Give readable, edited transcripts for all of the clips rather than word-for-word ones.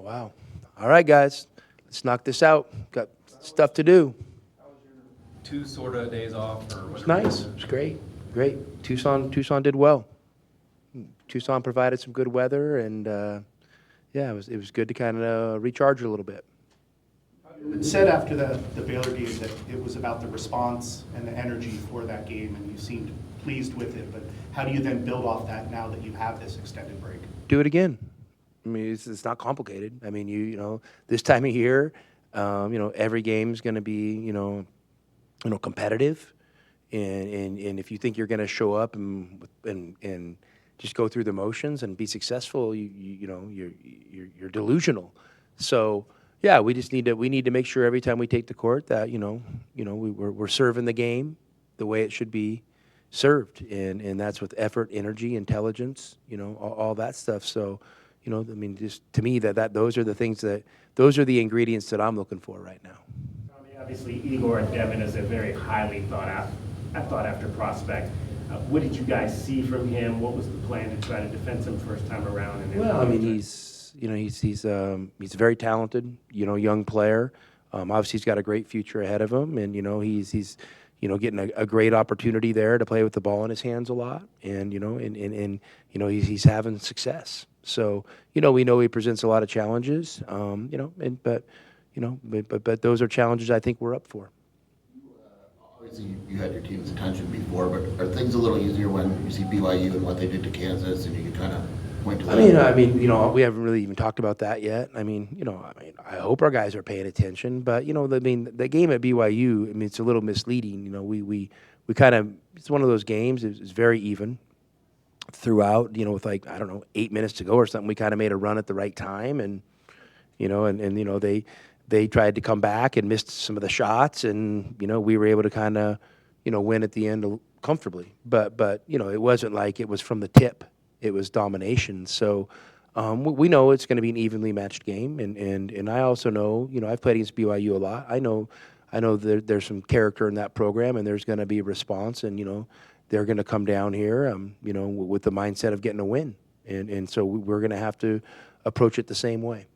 Wow. All right, guys, let's knock this out. Got stuff to do. Two sort of days off or It's whatever. nice. It's great. Great. Tucson did well. Tucson provided some good weather, and yeah, it was good to kind of recharge a little bit. It said after the Baylor game that it was about the response and the energy for that game, and you seemed pleased with it. But how do you then build off that now that you have this extended break? Do it again. I mean, it's not complicated. I mean, you know, this time of year, every game's going to be, competitive, and if you think you're going to show up and just go through the motions and be successful, you're delusional. So yeah, we need to make sure every time we take the court that we're serving the game the way it should be served, and that's with effort, energy, intelligence, all that stuff. So, I mean, just to me that those are the things those are the ingredients that I'm looking for right now. Obviously, Igor Devin is a very highly thought after prospect. What did you guys see from him? What was the plan to try to defend him first time around? Well, I mean, he's a very talented, young player. Obviously, he's got a great future ahead of him, and he's getting a great opportunity there to play with the ball in his hands a lot, and he's having success. So we know he presents a lot of challenges, but those are challenges I think we're up for. Obviously, you had your team's attention before, but are things a little easier when you see BYU and what they did to Kansas, and you can kind of point to that? I mean, we haven't really even talked about that yet. I mean, I hope our guys are paying attention, but the game at BYU, I mean, it's a little misleading. We kind of, it's one of those games. It's very even throughout. With like, I don't know, 8 minutes to go or something, we kind of made a run at the right time, and they tried to come back and missed some of the shots, and we were able to kind of win at the end comfortably. But it wasn't like it was from the tip. It was domination. So we know it's going to be an evenly matched game, and I also know, I've played against BYU a lot. I know there's some character in that program, and there's going to be a response, and they're going to come down here, with the mindset of getting a win, and so we're going to have to approach it the same way.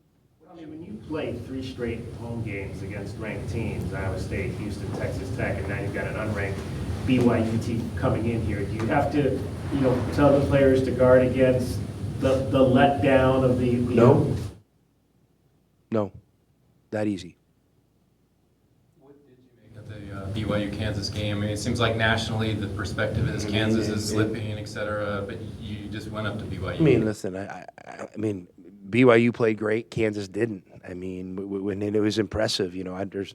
When you play 3 straight home games against ranked teams, Iowa State, Houston, Texas Tech, and now you've got an unranked BYU team coming in here, do you have to, tell the players to guard against the letdown of the No, that easy. What did you make of the BYU Kansas game? I mean, it seems like nationally the perspective is Kansas is slipping, et cetera, but you just went up to BYU. I mean, listen, I mean, BYU played great. Kansas didn't. I mean, when it was impressive. There's,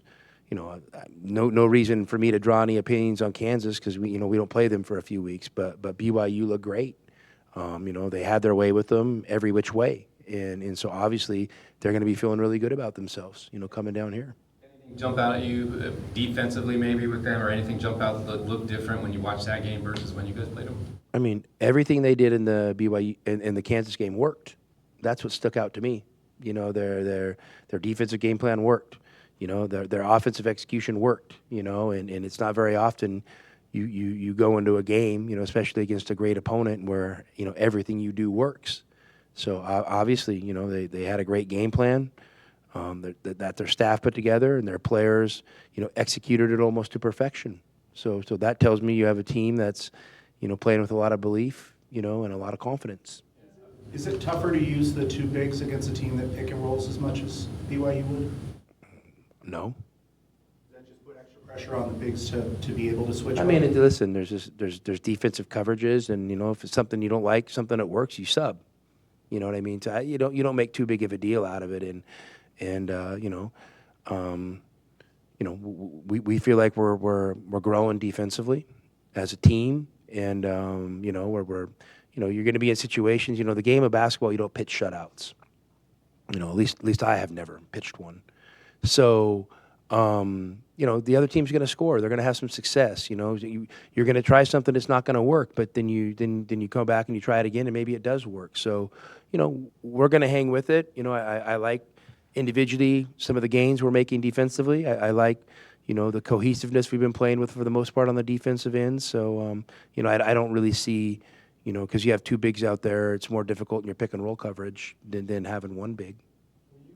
no reason for me to draw any opinions on Kansas because we don't play them for a few weeks. But BYU looked great. They had their way with them every which way, and so obviously they're going to be feeling really good about themselves. Coming down here. Anything jump out at you defensively maybe with them, or anything jump out that looked different when you watched that game versus when you guys played them? I mean, everything they did in the BYU in the Kansas game worked. That's what stuck out to me. Their defensive game plan worked. Their offensive execution worked. And it's not very often you go into a game, especially against a great opponent where everything you do works. So obviously, they had a great game plan that their staff put together, and their players, executed it almost to perfection. So that tells me you have a team that's, playing with a lot of belief, and a lot of confidence. Is it tougher to use the 2 bigs against a team that pick and rolls as much as BYU would? No. Does that just put extra pressure on the bigs to be able to switch? I mean, listen, there's defensive coverages, and if it's something you don't like, something that works, you sub. You know what I mean? So you don't make too big of a deal out of it, and we feel like we're growing defensively as a team, and you're going to be in situations. The game of basketball, you don't pitch shutouts. At least I have never pitched one. So, the other team's going to score. They're going to have some success. You're going to try something that's not going to work, but then you come back and you try it again, and maybe it does work. So, we're going to hang with it. I like individually some of the gains we're making defensively. I like, the cohesiveness we've been playing with for the most part on the defensive end. So, I don't really see. Because you have 2 bigs out there, it's more difficult in your pick and roll coverage than having 1 big. When you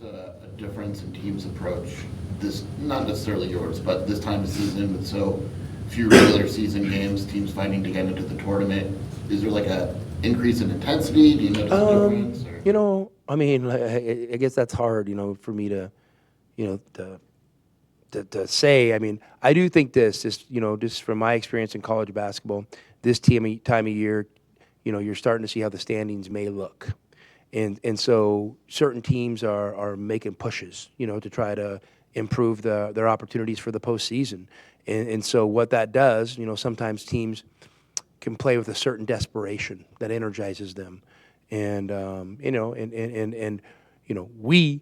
A difference in team's approach, this, not necessarily yours, but this time of season with so few regular season games, teams fighting to get into the tournament, is there like a increase in intensity? Do you notice a difference? Or? You know, I mean, I guess that's hard, for me to, to say. I mean, I do think just from my experience in college basketball, this time of year, you're starting to see how the standings may look. And so certain teams are making pushes, to try to improve their opportunities for the postseason. And so what that does, sometimes teams can play with a certain desperation that energizes them. And, we,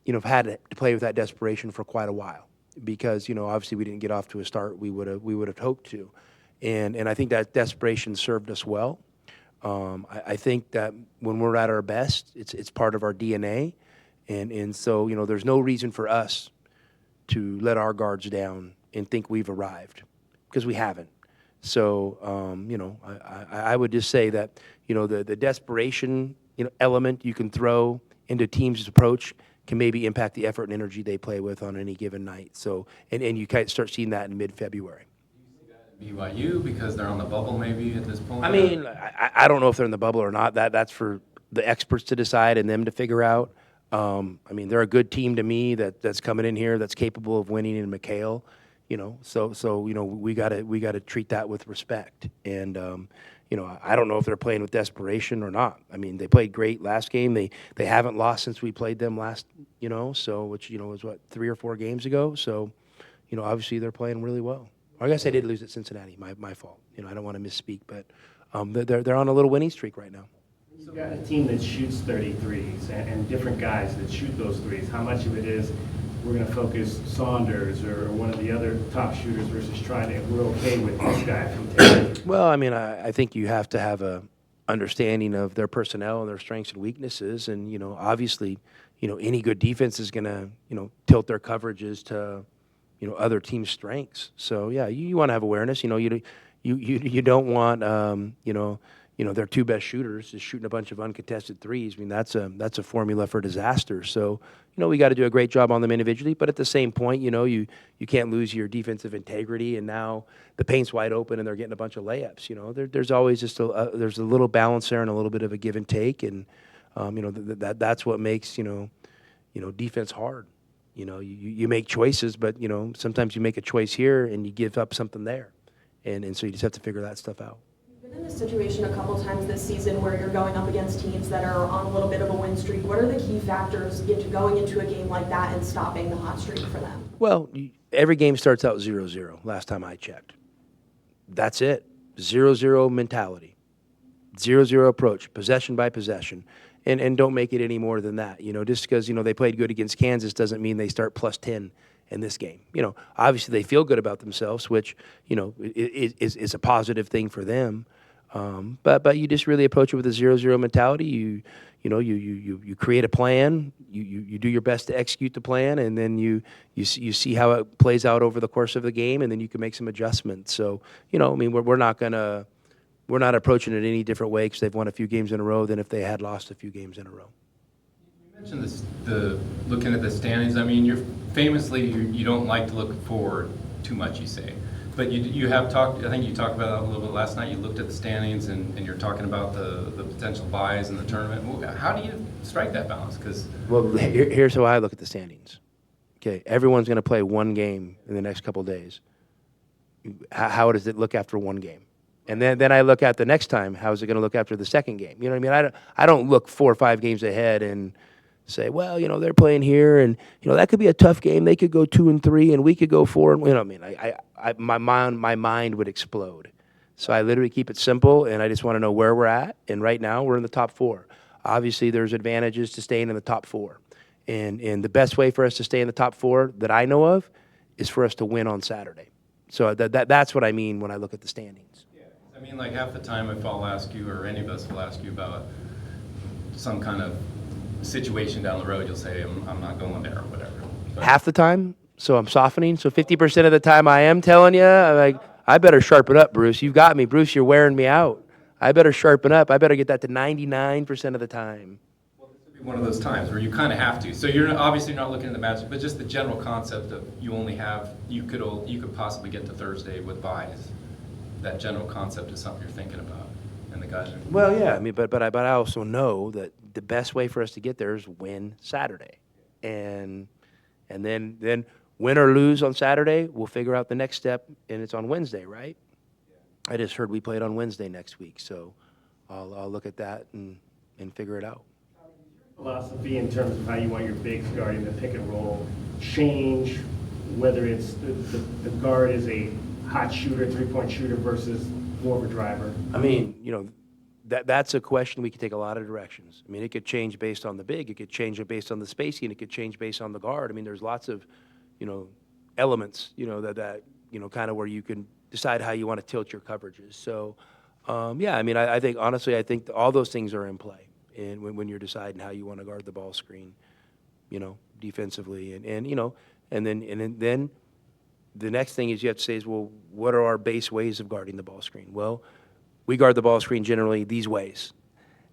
have had to play with that desperation for quite a while because, obviously we didn't get off to a start we would have hoped to. And I think that desperation served us well. I think that when we're at our best, it's part of our DNA. And so, there's no reason for us to let our guards down and think we've arrived because we haven't. So, I would just say that, the desperation, element you can throw into teams' approach can maybe impact the effort and energy they play with on any given night. So, and you kind of start seeing that in mid-February. BYU because they're on the bubble maybe at this point? I mean, I don't know if they're in the bubble or not. That's for the experts to decide and them to figure out. I mean, they're a good team to me that's coming in here that's capable of winning in McHale. So we gotta treat that with respect. And I don't know if they're playing with desperation or not. I mean, they played great last game. They haven't lost since we played them last. So which was what 3 or 4 games ago. So obviously they're playing really well. I guess I did lose at Cincinnati. My fault. I don't want to misspeak, but they're on a little winning streak right now. You've got a team that shoots 33s and different guys that shoot those threes. How much of it is we're going to focus Saunders or one of the other top shooters versus trying to, we're okay with this guy from taking? Well, I mean, I think you have to have a understanding of their personnel and their strengths and weaknesses, and obviously, any good defense is going to tilt their coverages to other teams' strengths. So yeah, you want to have awareness. You don't want their 2 best shooters is shooting a bunch of uncontested threes. I mean that's a formula for disaster. So we got to do a great job on them individually, but at the same point, you can't lose your defensive integrity. And now the paint's wide open and they're getting a bunch of layups. There's always just there's a little balance there and a little bit of a give and take, and that's what makes defense hard. You make choices, but sometimes you make a choice here and you give up something there, and so you just have to figure that stuff out. You've been in this situation a couple times this season where you're going up against teams that are on a little bit of a win streak. What are the key factors into going into a game like that and stopping the hot streak for them? Well, every game starts out 0-0. Last time I checked, that's it. 0-0 mentality, 0-0 approach, possession by possession. And don't make it any more than that. Just because, they played good against Kansas doesn't mean they start plus 10 in this game. Obviously they feel good about themselves, which, is a positive thing for them. But you just really approach it with a 0-0 mentality. You create a plan, you do your best to execute the plan, and then you see how it plays out over the course of the game, and then you can make some adjustments. So, we're not approaching it any different way because they've won a few games in a row than if they had lost a few games in a row. You mentioned the looking at the standings. I mean, you don't like to look forward too much, you say. But you have talked, I think you talked about that a little bit last night. You looked at the standings and you're talking about the potential buys in the tournament. How do you strike that balance? Well, here's how I look at the standings. Okay, everyone's going to play one game in the next couple of days. How does it look after one game? And then I look at the next time, how is it going to look after the second game? You know what I mean? I don't look 4 or 5 games ahead and say, well, they're playing here, and that could be a tough game. They could go 2-3, and we could go 4. And what I mean? My mind would explode. So I literally keep it simple, and I just want to know where we're at. And right now, we're in the top 4. Obviously, there's advantages to staying in the top 4, and the best way for us to stay in the top 4 that I know of is for us to win on Saturday. So that's what I mean when I look at the standings. I mean, like half the time if I'll ask you, or any of us will ask you about some kind of situation down the road, you'll say, I'm not going there or whatever. But half the time, so I'm softening. So 50% of the time I am telling you, I better sharpen up, Bruce. You've got me. Bruce, you're wearing me out. I better sharpen up. I better get that to 99% of the time. well, One of those times where you kind of have to. So you're obviously not looking at the matchup, but just the general concept of you could possibly get to Thursday with buys. That general concept is something you're thinking about, and the guys are. Well, yeah, I mean, but I also know that the best way for us to get there is win Saturday, and then win or lose on Saturday, we'll figure out the next step, and it's on Wednesday, right? I just heard we played on Wednesday next week, so I'll look at that and figure it out. Philosophy in terms of how you want your bigs guarding the pick and roll change, whether it's the guard is a hot shooter, three-point shooter versus more of a driver? I mean, that's a question we could take a lot of directions. I mean, it could change based on the big, it could change it based on the spacing, it could change based on the guard. I mean, there's lots of, elements, that kind of where you can decide how you want to tilt your coverages. So, yeah, I mean, I think, honestly, I think all those things are in play. And when you're deciding how you want to guard the ball screen, defensively, and then the next thing is you have to say is, well, what are our base ways of guarding the ball screen? Well, we guard the ball screen generally these ways,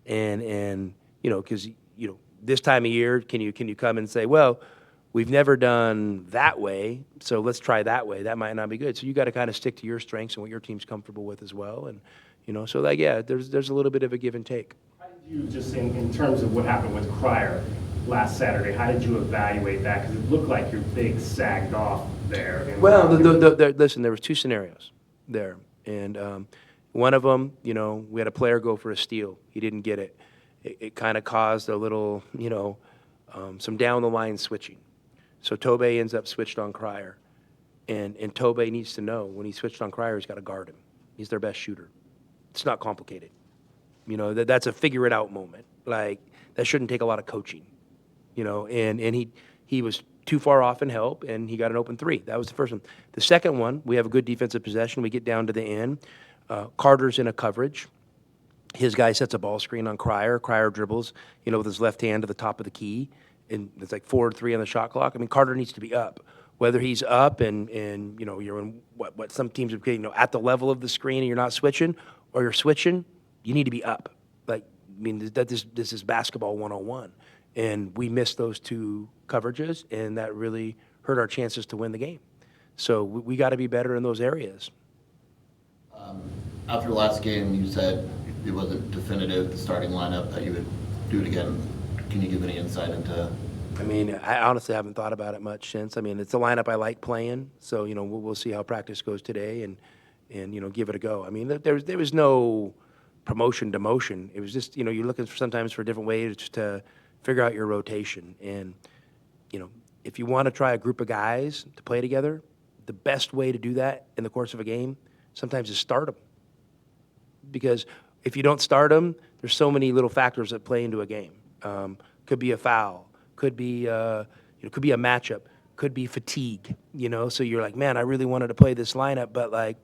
and because this time of year, can you come and say, well, we've never done that way, so let's try that way. That might not be good. So you got to kind of stick to your strengths and what your team's comfortable with as well, and so there's a little bit of a give and take. You just in terms of what happened with Cryer last Saturday, how did you evaluate that? Because it looked like your big sagged off there. Well, listen, there was two scenarios there, and one of them, we had a player go for a steal. He didn't get it. It kind of caused a little, some down the line switching. So Tobey ends up switched on Cryer, and Tobey needs to know when he switched on Cryer, he's got to guard him. He's their best shooter. It's not complicated. That's a figure it out moment. Like, that shouldn't take a lot of coaching, and he was too far off in help, and he got an open three. That was the first one. The second one, we have a good defensive possession. We get down to the end. Carter's in a coverage. His guy sets a ball screen on Cryer. Cryer dribbles, with his left hand to the top of the key, and it's like 4-3 on the shot clock. I mean, Carter needs to be up. Whether he's up and you're in what some teams have, at the level of the screen and you're not switching, or you're switching, you need to be up. Like, I mean, this is basketball 101. And we missed those two coverages, and that really hurt our chances to win the game. So we got to be better in those areas. After last game, you said it wasn't definitive, the starting lineup, that you would do it again. Can you give any insight into? I mean, I honestly haven't thought about it much since. I mean, it's a lineup I like playing, so we'll see how practice goes today, and give it a go. I mean, there was no promotion demotion. It was just you're looking sometimes for different ways to figure out your rotation, and if you want to try a group of guys to play together, the best way to do that in the course of a game sometimes is start them, because if you don't start them, there's so many little factors that play into a game. Could be a foul, could be could be a matchup, could be fatigue. So you're like, man, I really wanted to play this lineup, but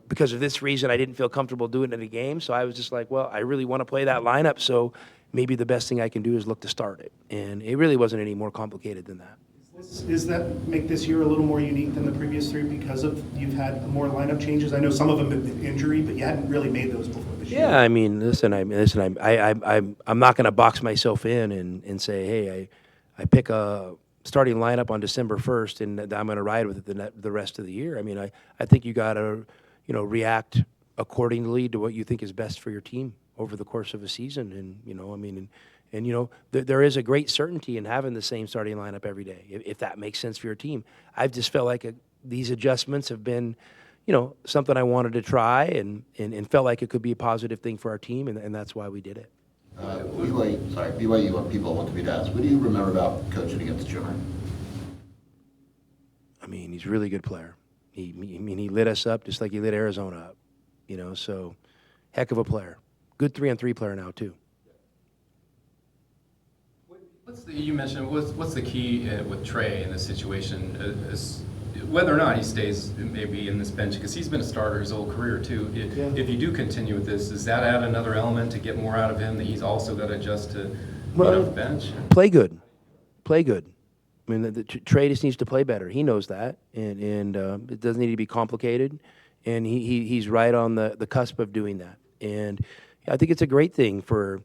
because of this reason, I didn't feel comfortable doing it in a game. So I was just like, well, I really want to play that lineup, so maybe the best thing I can do is look to start it. And it really wasn't any more complicated than that. Does that make this year a little more unique than the previous three because of you've had more lineup changes? I know some of them have been injury, but you hadn't really made those before this year. Yeah, I mean, I'm not going to box myself in and say, hey, I pick a starting lineup on December 1st and I'm going to ride with it the rest of the year. I mean, I think you got to react accordingly to what you think is best for your team over the course of a season. And there is a great certainty in having the same starting lineup every day, if that makes sense for your team. I've just felt like these adjustments have been, something I wanted to try and felt like it could be a positive thing for our team, and that's why we did it. BYU people want to be asked, what do you remember about coaching against Jimmer? I mean, he's a really good player. He lit us up just like he lit Arizona up, so heck of a player. Good 3-on-3 player now, too. You mentioned what's the key with Trey in this situation, whether or not he stays maybe in this bench, because he's been a starter his whole career too. If you do continue with this, does that add another element to get more out of him that he's also got to adjust to the bench? Play good. I mean, Trey just needs to play better. He knows that, and it doesn't need to be complicated, and he's right on the cusp of doing that. And I think it's a great thing for,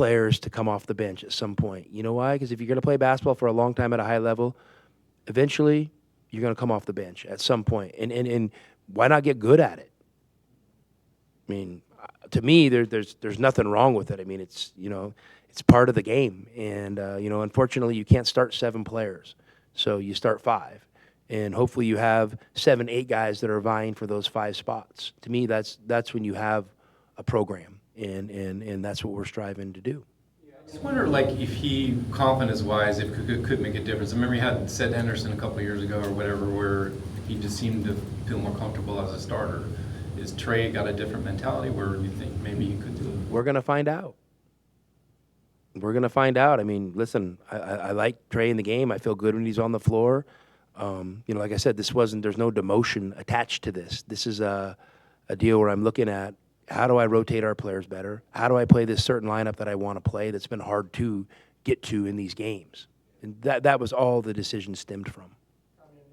players to come off the bench at some point. You know why? Because if you're going to play basketball for a long time at a high level, eventually you're going to come off the bench at some point. And why not get good at it? I mean, to me, there's nothing wrong with it. I mean, it's part of the game. And unfortunately, you can't start 7 players, so you start 5, and hopefully you have 7, 8 guys that are vying for those 5 spots. To me, that's when you have a program, and that's what we're striving to do. I just wonder, like, if he, confidence-wise, if could make a difference. I remember you had Seth Henderson a couple of years ago or whatever, where he just seemed to feel more comfortable as a starter. Is Trey got a different mentality where you think maybe he could do it? We're going to find out. We're going to find out. I mean, listen, I like Trey in the game. I feel good when he's on the floor. Like I said, there's no demotion attached to this. This is a deal where I'm looking at, how do I rotate our players better? How do I play this certain lineup that I want to play that's been hard to get to in these games? And that was all the decision stemmed from.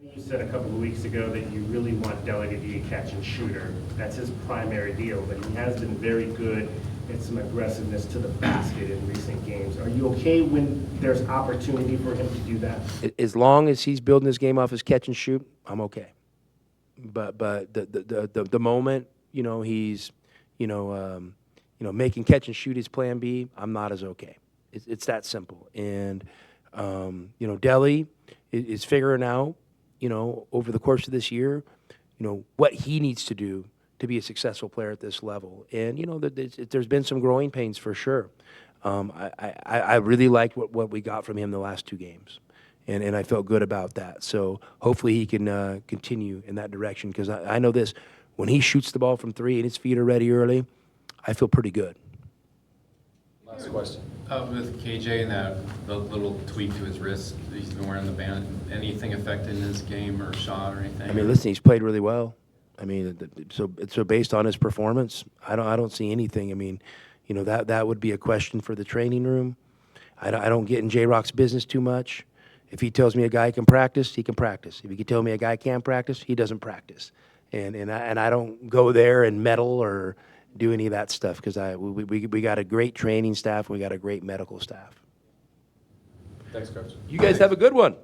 You said a couple of weeks ago that you really want Deli to be a catch and shooter. That's his primary deal, but he has been very good at some aggressiveness to the basket in recent games. Are you okay when there's opportunity for him to do that? As long as he's building his game off his catch and shoot, I'm okay. But the moment he's making catch and shoot his plan B, I'm not as okay. It's that simple. And Deli is figuring out, over the course of this year, what he needs to do to be a successful player at this level. And, there's been some growing pains for sure. I really liked what we got from him the last 2 games. And I felt good about that. So hopefully he can continue in that direction, because I know this, when he shoots the ball from 3 and his feet are ready early, I feel pretty good. Last question. With KJ and the little tweak to his wrist, he's been wearing the band, anything affecting his game or shot or anything? I mean, listen, he's played really well. I mean, so based on his performance, I don't see anything. I mean, that would be a question for the training room. I don't get in J-Rock's business too much. If he tells me a guy can practice, he can practice. If he can tell me a guy can't practice, he doesn't practice. And I don't go there and meddle or do any of that stuff, because we got a great training staff, we got a great medical staff. Thanks, Coach. You guys have a good one.